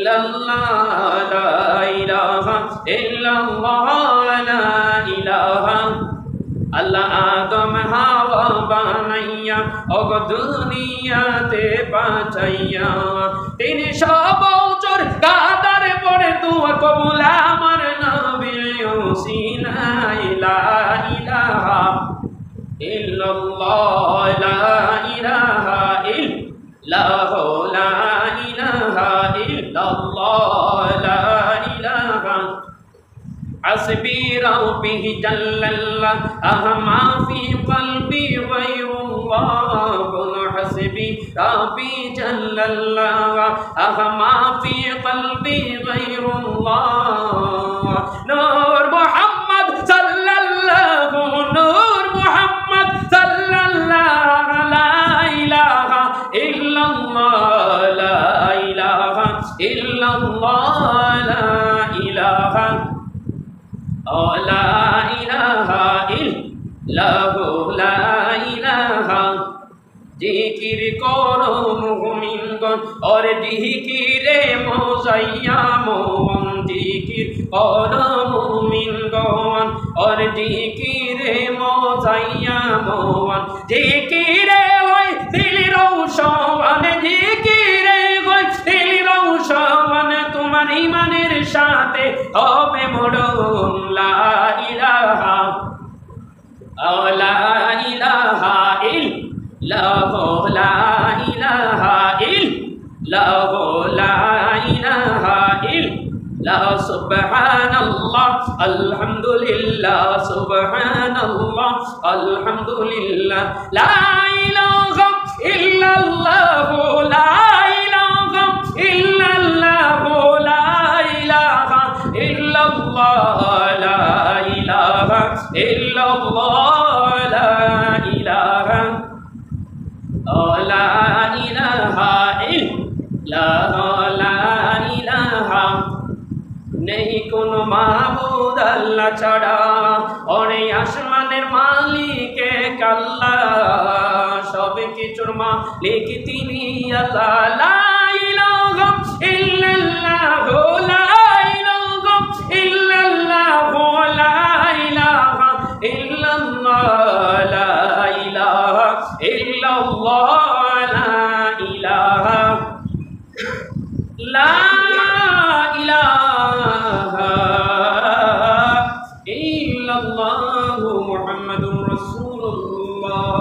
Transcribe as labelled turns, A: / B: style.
A: ইল্লাল্লাহ লা ইলাহা ইল্লাল্লাহ লা ইলাহা আল্লাহ আদম হাওয়া বানাইয়া ওগো দুনিয়াতে পাঠাইয়া 300 বছর কাদারে পড়ে দোয়া কবুল আমার নবী ওসিনাই লা ইলাহা ইল্লাল্লাহ লা ইলাহা ইল্লাল্লাহ লা ইলাহা ইল্লাল্লাহ লা ইলাহা حسبي ربي جل الله ما في قلبي غير الله حسبي ربي جل الله ما في قلبي غير الله نور محمد صلى الله نور محمد صلى الله لا إله إلا الله لا إله إلا الله لا إله লা ইলাহা ইল্লাল্লাহু লা ইলাহা জিকির করো মুমিনগণ और জিকিরে মোজাইয়া মোহন জিকির করো মুমিনগণ और জিকিরে মোজাইয়া মোহন জিকিরে হয় দিল রওশন জিকিরে হয় দিল রওশন তোমার ঈমানের সাথে হবে মরণ লা ইলাহা লা ইলাহা ইল্লাল্লাহ লা ইলাহা ইল্লাল্লাহ লা ইলাহা ইল্লাল্লাহ সুবহানাল্লাহ আলহামদুলিল্লাহ সুবহানাল্লাহ আলহামদুলিল্লাহ লা ইলাহা ইল্লাল্লাহ লা ইলাহা ইল্লাল্লাহ লা ইলাহা ইল্লাল্লাহ লা ইলাহা ইল্লাল্লাহ লা ইলাহা লা ইলাহা ইল্লাল্লাহ লা ইলাহা নেই কোন মাবুদ আল্লাহ ছাড়া ওরে আসমানের মালিক এক আল্লাহ সব কিছুর মালিক তিনি আল্লাহ লা ইলাহা ইল্লাল্লাহ লা ইলাহা ইল্লাল্লাহ লা ইলাহা ইল্লাল্লাহ লা ইলাহা ইল্লাল্লাহ লা ইলাহা লা ইলাহা ইল্লাল্লাহু মুহাম্মাদুর রাসূলুল্লাহ